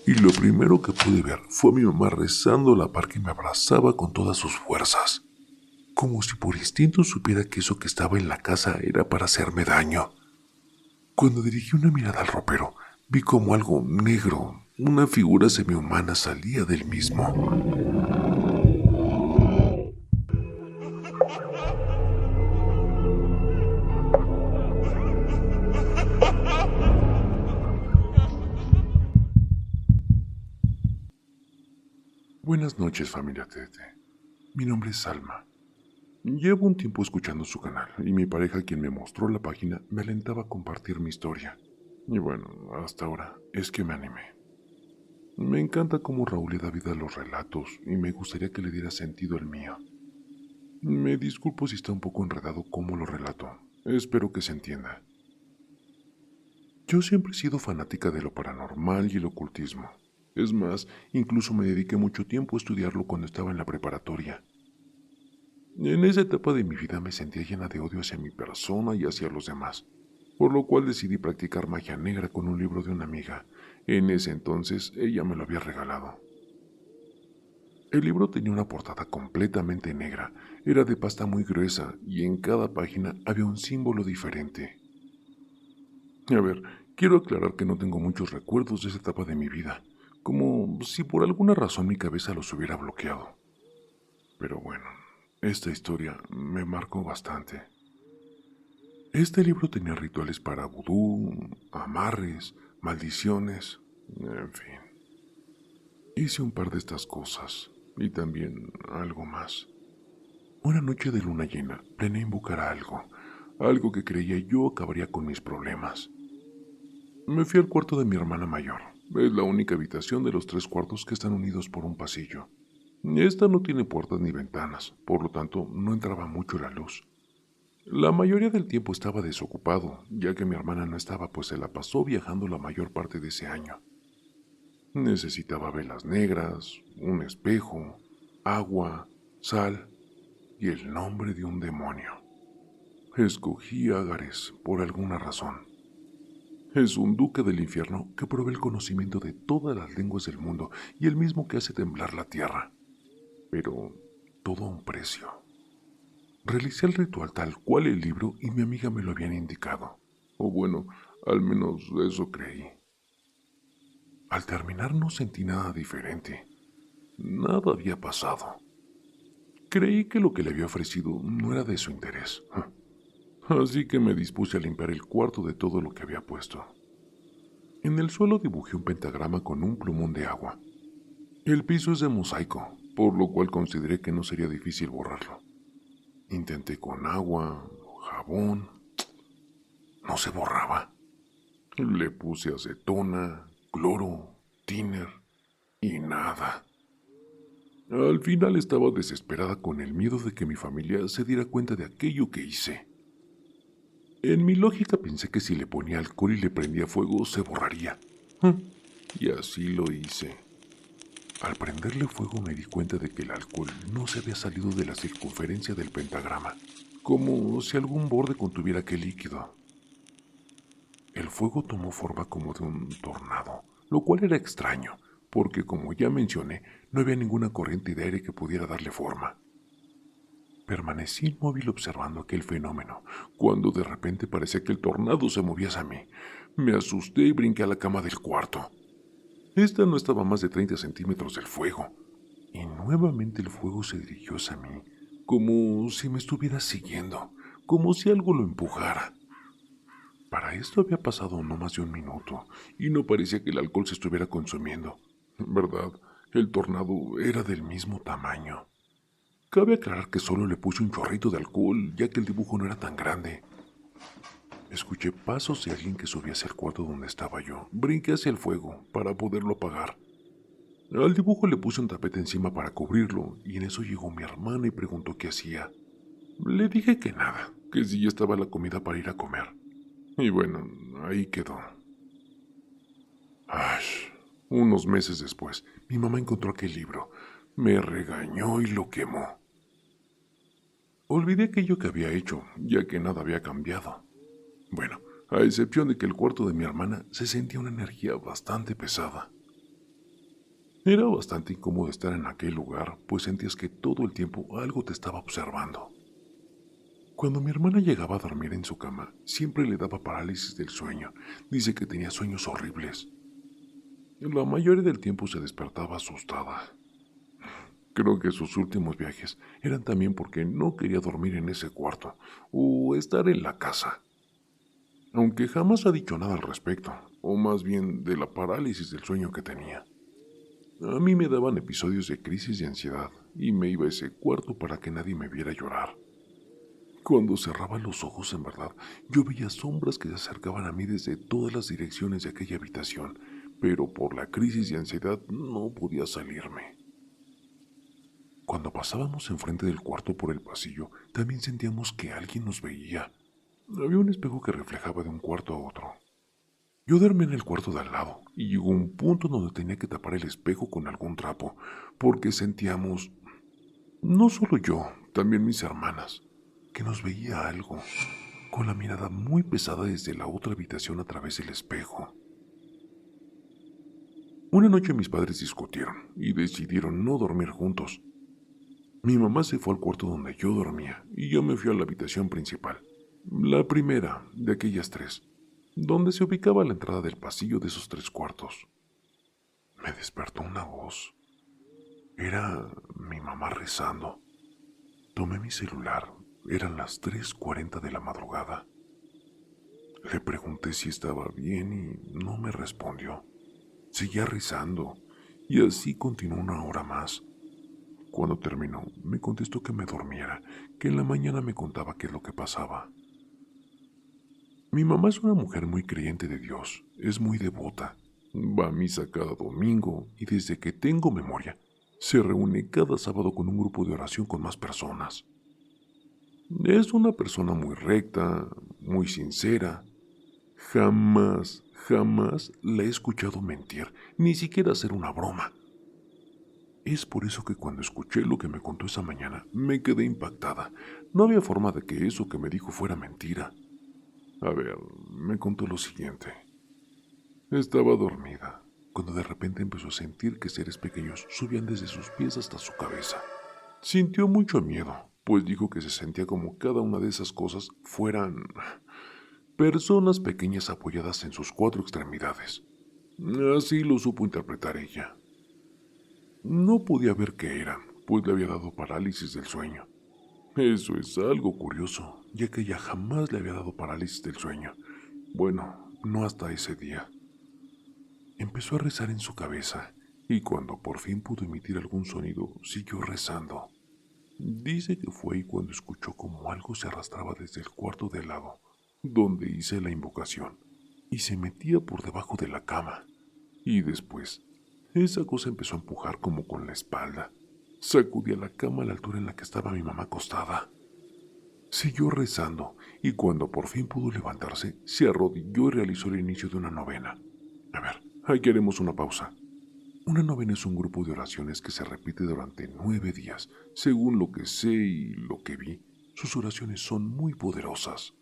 y lo primero que pude ver fue a mi mamá rezando a la par que me abrazaba con todas sus fuerzas, como si por instinto supiera que eso que estaba en la casa era para hacerme daño. Cuando dirigí una mirada al ropero, vi como algo negro, una figura semihumana, salía del mismo. Buenas noches, familia Tete. Mi nombre es Salma. Llevo un tiempo escuchando su canal y mi pareja, quien me mostró la página, me alentaba a compartir mi historia. Y bueno, hasta ahora es que me animé. Me encanta cómo Raúl le da vida a los relatos y me gustaría que le diera sentido al mío. Me disculpo si está un poco enredado cómo lo relato. Espero que se entienda. Yo siempre he sido fanática de lo paranormal y el ocultismo. Es más, incluso me dediqué mucho tiempo a estudiarlo cuando estaba en la preparatoria. En esa etapa de mi vida me sentía llena de odio hacia mi persona y hacia los demás, por lo cual decidí practicar magia negra con un libro de una amiga. En ese entonces ella me lo había regalado. El libro tenía una portada completamente negra, era de pasta muy gruesa y en cada página había un símbolo diferente. A ver, quiero aclarar que no tengo muchos recuerdos de esa etapa de mi vida, como si por alguna razón mi cabeza los hubiera bloqueado. Pero bueno, esta historia me marcó bastante. Este libro tenía rituales para vudú, amarres, maldiciones, en fin. Hice un par de estas cosas y también algo más. Una noche de luna llena, planeé invocar a algo que creía yo acabaría con mis problemas. Me fui al cuarto de mi hermana mayor. Es la única habitación de los 3 cuartos que están unidos por un pasillo. Esta no tiene puertas ni ventanas, por lo tanto no entraba mucho la luz. La mayoría del tiempo estaba desocupado, ya que mi hermana no estaba, pues se la pasó viajando la mayor parte de ese año. Necesitaba velas negras, un espejo, agua, sal y el nombre de un demonio. Escogí a Agares por alguna razón. Es un duque del infierno que provee el conocimiento de todas las lenguas del mundo y el mismo que hace temblar la tierra. Pero todo a un precio. Realicé el ritual tal cual el libro y mi amiga me lo habían indicado. O bueno, al menos eso creí. Al terminar no sentí nada diferente. Nada había pasado. Creí que lo que le había ofrecido no era de su interés. Así que me dispuse a limpiar el cuarto de todo lo que había puesto. En el suelo dibujé un pentagrama con un plumón de agua. El piso es de mosaico, por lo cual consideré que no sería difícil borrarlo. Intenté con agua, jabón. No se borraba. Le puse acetona, cloro, tiner y nada. Al final estaba desesperada con el miedo de que mi familia se diera cuenta de aquello que hice. En mi lógica pensé que si le ponía alcohol y le prendía fuego se borraría. Y así lo hice. Al prenderle fuego me di cuenta de que el alcohol no se había salido de la circunferencia del pentagrama, como si algún borde contuviera aquel líquido. El fuego tomó forma como de un tornado, lo cual era extraño, porque como ya mencioné, no había ninguna corriente de aire que pudiera darle forma. Permanecí inmóvil observando aquel fenómeno, cuando de repente parecía que el tornado se movía hacia mí. Me asusté y brinqué a la cama del cuarto. Esta no estaba a más de 30 centímetros del fuego, y nuevamente el fuego se dirigió hacia mí, como si me estuviera siguiendo, como si algo lo empujara. Para esto había pasado no más de un minuto, y no parecía que el alcohol se estuviera consumiendo. En verdad, el tornado era del mismo tamaño. Cabe aclarar que solo le puse un chorrito de alcohol, ya que el dibujo no era tan grande. Escuché pasos de alguien que subía hacia el cuarto donde estaba yo. Brinqué hacia el fuego para poderlo apagar. Al dibujo le puse un tapete encima para cubrirlo, y en eso llegó mi hermana y preguntó qué hacía. Le dije que nada, que si ya estaba la comida para ir a comer. Y bueno, ahí quedó. Unos meses después, mi mamá encontró aquel libro. Me regañó y lo quemó. Olvidé aquello que había hecho, ya que nada había cambiado. Bueno, a excepción de que el cuarto de mi hermana se sentía una energía bastante pesada. Era bastante incómodo estar en aquel lugar, pues sentías que todo el tiempo algo te estaba observando. Cuando mi hermana llegaba a dormir en su cama, siempre le daba parálisis del sueño. Dice que tenía sueños horribles. La mayoría del tiempo se despertaba asustada. Creo que sus últimos viajes eran también porque no quería dormir en ese cuarto o estar en la casa. Aunque jamás ha dicho nada al respecto, o más bien de la parálisis del sueño que tenía. A mí me daban episodios de crisis de ansiedad y me iba a ese cuarto para que nadie me viera llorar. Cuando cerraba los ojos, en verdad, yo veía sombras que se acercaban a mí desde todas las direcciones de aquella habitación, pero por la crisis de ansiedad no podía salirme. Cuando pasábamos enfrente del cuarto por el pasillo, también sentíamos que alguien nos veía. Había un espejo que reflejaba de un cuarto a otro. Yo dormía en el cuarto de al lado, y llegó un punto donde tenía que tapar el espejo con algún trapo, porque sentíamos, no solo yo, también mis hermanas, que nos veía algo, con la mirada muy pesada desde la otra habitación a través del espejo. Una noche mis padres discutieron y decidieron no dormir juntos. Mi mamá se fue al cuarto donde yo dormía y yo me fui a la habitación principal, la primera de aquellas tres, donde se ubicaba la entrada del pasillo de esos tres cuartos. Me despertó una voz. Era mi mamá rezando. Tomé mi celular. Eran las 3:40 de la madrugada. Le pregunté si estaba bien y no me respondió. Seguía rezando y así continuó una hora más. Cuando terminó, me contestó que me durmiera, que en la mañana me contaba qué es lo que pasaba. Mi mamá es una mujer muy creyente de Dios, es muy devota. Va a misa cada domingo y desde que tengo memoria, se reúne cada sábado con un grupo de oración con más personas. Es una persona muy recta, muy sincera. Jamás la he escuchado mentir, ni siquiera hacer una broma. Es por eso que cuando escuché lo que me contó esa mañana, me quedé impactada. No había forma de que eso que me dijo fuera mentira. A ver, me contó lo siguiente. Estaba dormida, cuando de repente empezó a sentir que seres pequeños subían desde sus pies hasta su cabeza. Sintió mucho miedo, pues dijo que se sentía como cada una de esas cosas fueran personas pequeñas apoyadas en sus cuatro extremidades. Así lo supo interpretar ella. No podía ver qué eran, pues le había dado parálisis del sueño. Eso es algo curioso, ya que ella jamás le había dado parálisis del sueño. Bueno, no hasta ese día. Empezó a rezar en su cabeza, y cuando por fin pudo emitir algún sonido, siguió rezando. Dice que fue ahí cuando escuchó como algo se arrastraba desde el cuarto de al lado, donde hice la invocación, y se metía por debajo de la cama. Y después, esa cosa empezó a empujar como con la espalda. Sacudía la cama a la altura en la que estaba mi mamá acostada. Siguió rezando, y cuando por fin pudo levantarse, se arrodilló y realizó el inicio de una novena. A ver, aquí haremos una pausa. Una novena es un grupo de oraciones que se repite durante 9 días. Según lo que sé y lo que vi, sus oraciones son muy poderosas.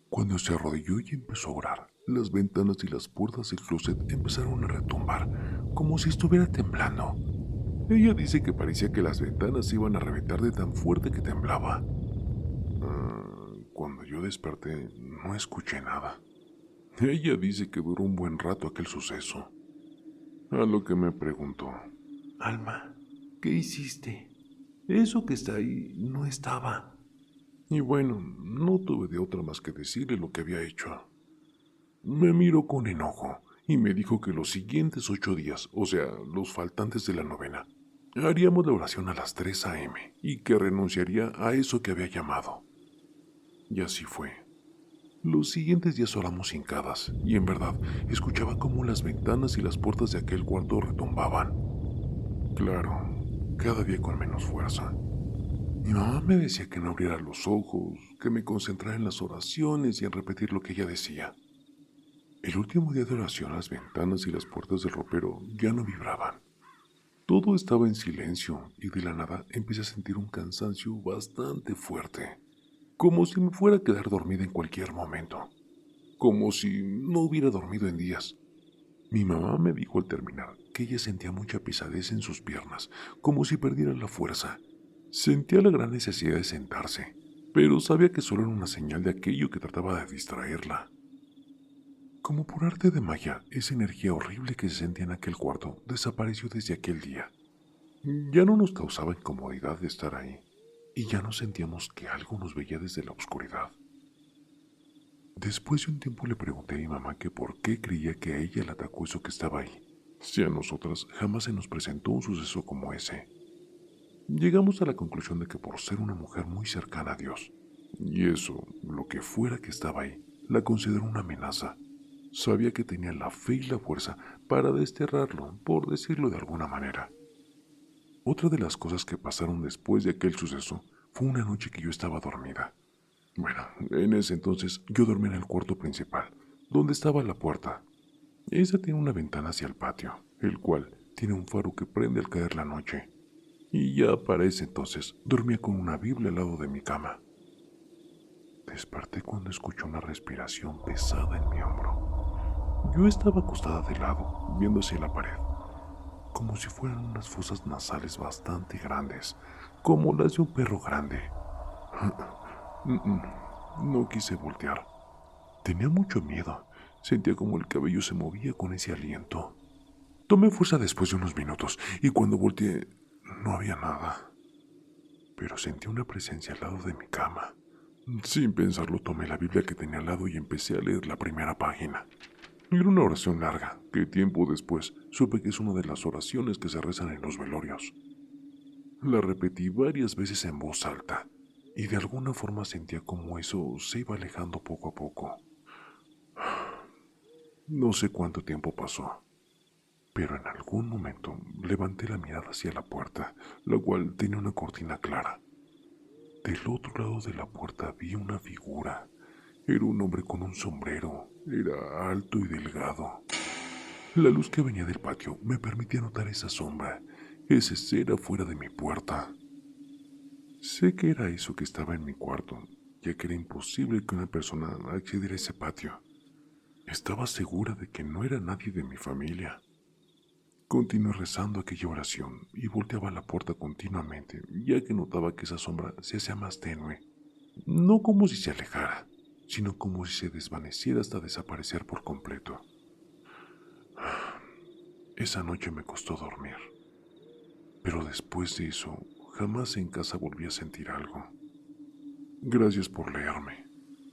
Cuando se arrodilló y empezó a orar, las ventanas y las puertas del closet empezaron a retumbar, como si estuviera temblando. Ella dice que parecía que las ventanas se iban a reventar de tan fuerte que temblaba. Cuando yo desperté, no escuché nada. Ella dice que duró un buen rato aquel suceso. A lo que me preguntó: Alma, ¿qué hiciste? Eso que está ahí no estaba. Y bueno, no tuve de otra más que decirle lo que había hecho. Me miró con enojo y me dijo que los siguientes 8 días, o sea, los faltantes de la novena, haríamos la oración a las 3 a.m. y que renunciaría a eso que había llamado. Y así fue. Los siguientes días oramos hincadas, y en verdad escuchaba cómo las ventanas y las puertas de aquel cuarto retumbaban. Claro, cada día con menos fuerza. Mi mamá me decía que no abriera los ojos, que me concentrara en las oraciones y en repetir lo que ella decía. El último día de oración, las ventanas y las puertas del ropero ya no vibraban. Todo estaba en silencio y de la nada empecé a sentir un cansancio bastante fuerte, como si me fuera a quedar dormida en cualquier momento, como si no hubiera dormido en días. Mi mamá me dijo al terminar que ella sentía mucha pesadez en sus piernas, como si perdiera la fuerza. Sentía la gran necesidad de sentarse, pero sabía que solo era una señal de aquello que trataba de distraerla. Como por arte de magia, esa energía horrible que se sentía en aquel cuarto desapareció desde aquel día. Ya no nos causaba incomodidad de estar ahí, y ya no sentíamos que algo nos veía desde la oscuridad. Después de un tiempo le pregunté a mi mamá que por qué creía que a ella le atacó eso que estaba ahí, si a nosotras jamás se nos presentó un suceso como ese. Llegamos a la conclusión de que por ser una mujer muy cercana a Dios, y eso, lo que fuera que estaba ahí, la consideró una amenaza. Sabía que tenía la fe y la fuerza para desterrarlo, por decirlo de alguna manera. Otra de las cosas que pasaron después de aquel suceso fue una noche que yo estaba dormida. Bueno, en ese entonces yo dormía en el cuarto principal, donde estaba la puerta. Esa tiene una ventana hacia el patio, el cual tiene un faro que prende al caer la noche. Y ya para ese entonces dormía con una Biblia al lado de mi cama. Desperté cuando escuché una respiración pesada en mi hombro. Yo estaba acostada de lado, viendo hacia la pared, como si fueran unas fosas nasales bastante grandes, como las de un perro grande. No quise voltear. Tenía mucho miedo. Sentía como el cabello se movía con ese aliento. Tomé fuerza después de unos minutos y cuando volteé no había nada. Pero sentí una presencia al lado de mi cama. Sin pensarlo tomé la Biblia que tenía al lado y empecé a leer la primera página. Era una oración larga que tiempo después supe que es una de las oraciones que se rezan en los velorios. La repetí varias veces en voz alta y de alguna forma sentía como eso se iba alejando poco a poco. No sé cuánto tiempo pasó, pero en algún momento levanté la mirada hacia la puerta, la cual tenía una cortina clara. Del otro lado de la puerta vi una figura. Era un hombre con un sombrero. Era alto y delgado. La luz que venía del patio me permitía notar esa sombra, ese ser afuera de mi puerta. Sé que era eso que estaba en mi cuarto, ya que era imposible que una persona accediera a ese patio. Estaba segura de que no era nadie de mi familia. Continué rezando aquella oración y volteaba la puerta continuamente, ya que notaba que esa sombra se hacía más tenue. No como si se alejara, sino como si se desvaneciera hasta desaparecer por completo. Esa noche me costó dormir, pero después de eso, jamás en casa volví a sentir algo. Gracias por leerme.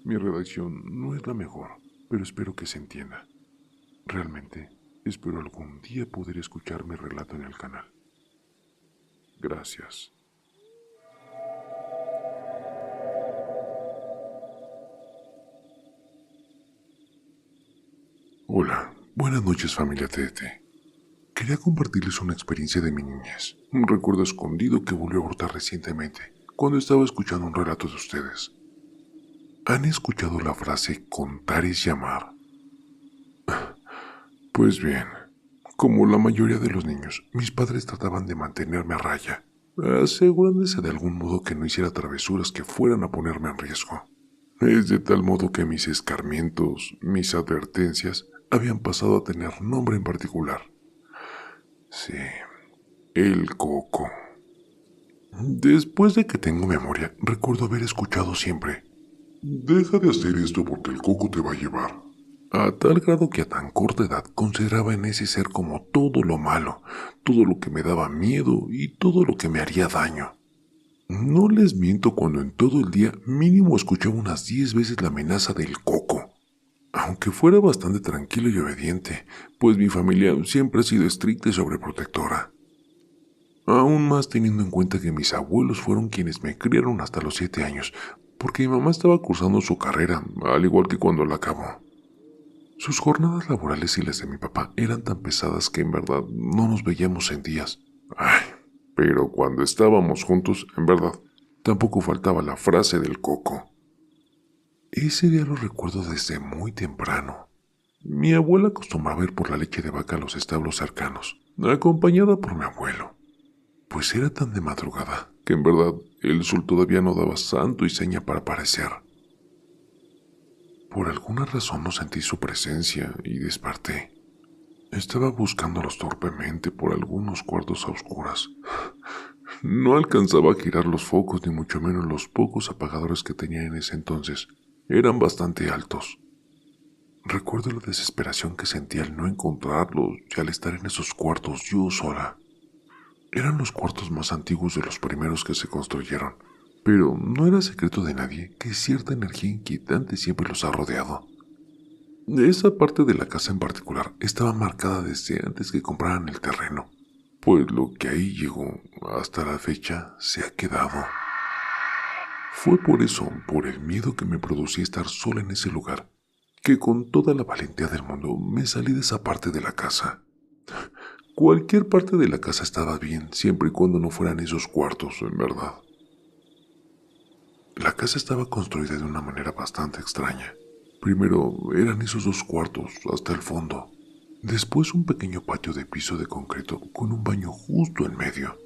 Mi redacción no es la mejor, pero espero que se entienda. Realmente, espero algún día poder escuchar mi relato en el canal. Gracias. Hola, buenas noches familia TDT. Quería compartirles una experiencia de mi niñez, un recuerdo escondido que volvió a brotar recientemente, cuando estaba escuchando un relato de ustedes. ¿Han escuchado la frase contar es llamar? Pues bien, como la mayoría de los niños, mis padres trataban de mantenerme a raya, asegurándose de algún modo que no hiciera travesuras que fueran a ponerme en riesgo. Es de tal modo que mis escarmientos, mis advertencias, habían pasado a tener nombre en particular. Sí, el Coco. Después de que tengo memoria, recuerdo haber escuchado siempre: deja de hacer esto porque el Coco te va a llevar. A tal grado que a tan corta edad consideraba en ese ser como todo lo malo, todo lo que me daba miedo y todo lo que me haría daño. No les miento cuando en todo el día mínimo escuchaba unas 10 veces la amenaza del Coco. Aunque fuera bastante tranquilo y obediente, pues mi familia siempre ha sido estricta y sobreprotectora. Aún más teniendo en cuenta que mis abuelos fueron quienes me criaron hasta los 7 años, porque mi mamá estaba cursando su carrera, al igual que cuando la acabó. Sus jornadas laborales y las de mi papá eran tan pesadas que en verdad no nos veíamos en días. Ay, pero cuando estábamos juntos, en verdad, tampoco faltaba la frase del Coco. Ese día lo recuerdo desde muy temprano. Mi abuela acostumbraba ir por la leche de vaca a los establos cercanos, acompañada por mi abuelo. Pues era tan de madrugada que en verdad el sol todavía no daba santo y seña para aparecer. Por alguna razón no sentí su presencia y desperté. Estaba buscándolos torpemente por algunos cuartos a oscuras. No alcanzaba a girar los focos, ni mucho menos los pocos apagadores que tenía en ese entonces. Eran bastante altos. Recuerdo la desesperación que sentía al no encontrarlos y al estar en esos cuartos yo sola. Eran los cuartos más antiguos de los primeros que se construyeron, pero no era secreto de nadie que cierta energía inquietante siempre los ha rodeado. Esa parte de la casa en particular estaba marcada desde antes que compraran el terreno, pues lo que ahí llegó hasta la fecha se ha quedado. Fue por eso, por el miedo que me producía estar sola en ese lugar, que con toda la valentía del mundo me salí de esa parte de la casa. Cualquier parte de la casa estaba bien, siempre y cuando no fueran esos cuartos, en verdad. La casa estaba construida de una manera bastante extraña. Primero eran esos dos cuartos hasta el fondo. Después un pequeño patio de piso de concreto con un baño justo en medio.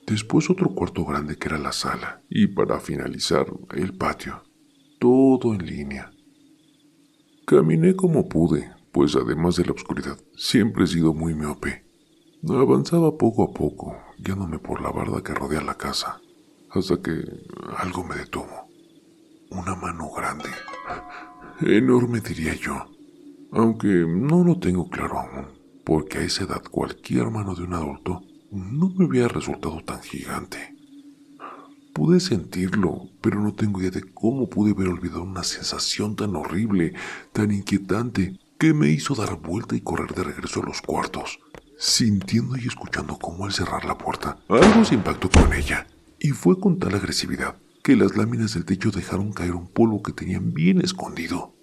Después otro cuarto grande que era la sala. Y para finalizar, el patio. Todo en línea. Caminé como pude, pues además de la oscuridad, siempre he sido muy miope. Avanzaba poco a poco, guiándome por la barda que rodea la casa, hasta que algo me detuvo. Una mano grande. Enorme diría yo, aunque no lo tengo claro aún, porque a esa edad cualquier mano de un adulto no me hubiera resultado tan gigante. Pude sentirlo, pero no tengo idea de cómo pude haber olvidado una sensación tan horrible, tan inquietante, que me hizo dar vuelta y correr de regreso a los cuartos, sintiendo y escuchando cómo al cerrar la puerta, algo se impactó con ella, y fue con tal agresividad que las láminas del techo dejaron caer un polvo que tenían bien escondido.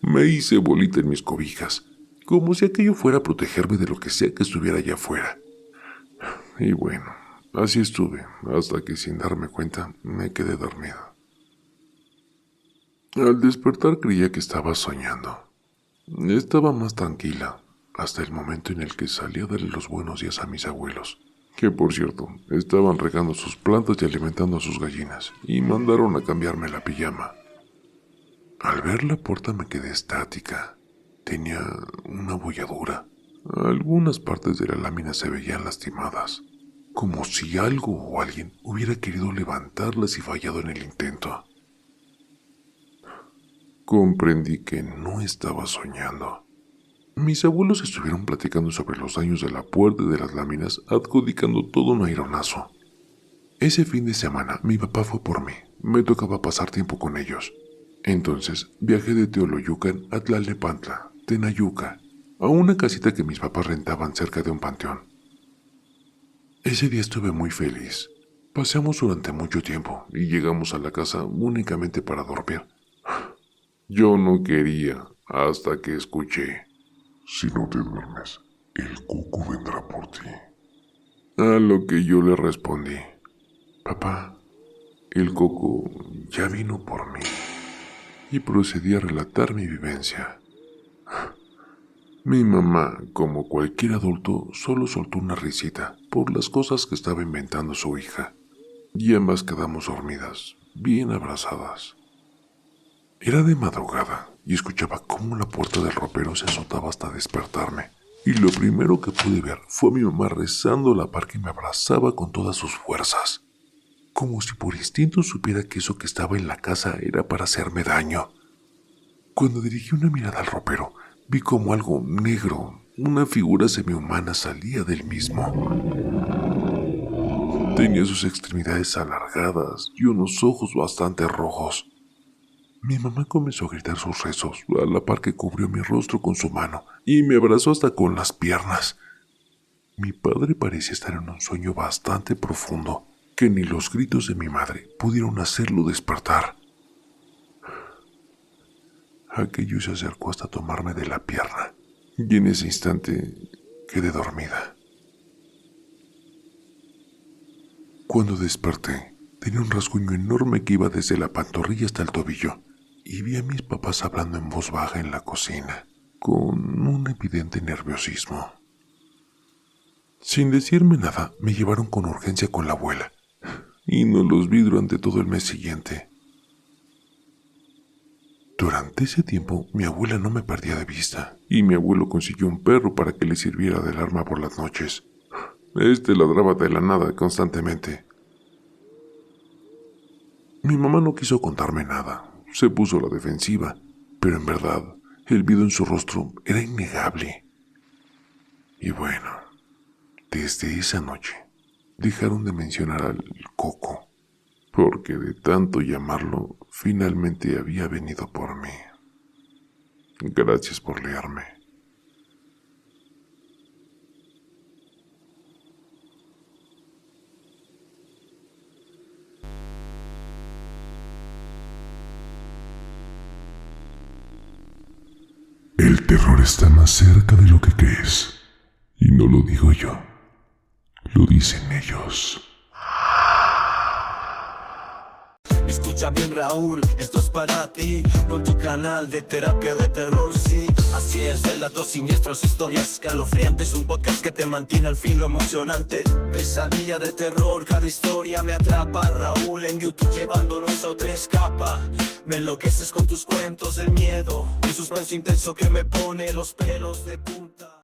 Me hice bolita en mis cobijas, como si aquello fuera a protegerme de lo que sea que estuviera allá afuera. Y bueno, así estuve, hasta que sin darme cuenta me quedé dormido. Al despertar creía que estaba soñando. Estaba más tranquila, hasta el momento en el que salí a darle los buenos días a mis abuelos, que por cierto, estaban regando sus plantas y alimentando a sus gallinas, y mandaron a cambiarme la pijama. Al ver la puerta me quedé estática. Tenía una abolladura. Algunas partes de la lámina se veían lastimadas, como si algo o alguien hubiera querido levantarlas y fallado en el intento. Comprendí que no estaba soñando. Mis abuelos estuvieron platicando sobre los daños de la puerta y de las láminas, adjudicando todo un aironazo. Ese fin de semana mi papá fue por mí. Me tocaba pasar tiempo con ellos. Entonces viajé de Teoloyucan a Tlalnepantla, Tenayuca, a una casita que mis papás rentaban cerca de un panteón. Ese día estuve muy feliz. Paseamos durante mucho tiempo y llegamos a la casa únicamente para dormir. Yo no quería, hasta que escuché: si no te duermes, el cuco vendrá por ti. A lo que yo le respondí: papá, el coco ya vino por mí. Y procedí a relatar mi vivencia. Mi mamá, como cualquier adulto, solo soltó una risita por las cosas que estaba inventando su hija, y ambas quedamos dormidas, bien abrazadas. Era de madrugada y escuchaba cómo la puerta del ropero se azotaba hasta despertarme, y lo primero que pude ver fue a mi mamá rezando a la par que me abrazaba con todas sus fuerzas, como si por instinto supiera que eso que estaba en la casa era para hacerme daño. Cuando dirigí una mirada al ropero, vi como algo negro, una figura semihumana, salía del mismo. Tenía sus extremidades alargadas y unos ojos bastante rojos. Mi mamá comenzó a gritar sus rezos, a la par que cubrió mi rostro con su mano y me abrazó hasta con las piernas. Mi padre parecía estar en un sueño bastante profundo, que ni los gritos de mi madre pudieron hacerlo despertar. Aquello se acercó hasta tomarme de la pierna, y en ese instante quedé dormida. Cuando desperté, tenía un rasguño enorme que iba desde la pantorrilla hasta el tobillo, y vi a mis papás hablando en voz baja en la cocina, con un evidente nerviosismo. Sin decirme nada, me llevaron con urgencia con la abuela, y no los vi durante todo el mes siguiente. Durante ese tiempo, mi abuela no me perdía de vista, y mi abuelo consiguió un perro para que le sirviera de alarma por las noches. Este ladraba de la nada constantemente. Mi mamá no quiso contarme nada, se puso a la defensiva, pero en verdad, el miedo en su rostro era innegable. Y bueno, desde esa noche, dejaron de mencionar al Coco, porque de tanto llamarlo, finalmente había venido por mí. Gracias por leerme. El terror está más cerca de lo que crees. Y no lo digo yo, lo dicen ellos. Escucha bien, Raúl, esto es para ti, con tu canal de terapia de terror, sí. Así es, relatos siniestros, historias escalofriantes, un podcast que te mantiene al filo emocionante. Pesadilla de terror, cada historia me atrapa. Raúl en YouTube llevándonos a otra escapa. Me enloqueces con tus cuentos del miedo, un suspenso intenso que me pone los pelos de punta.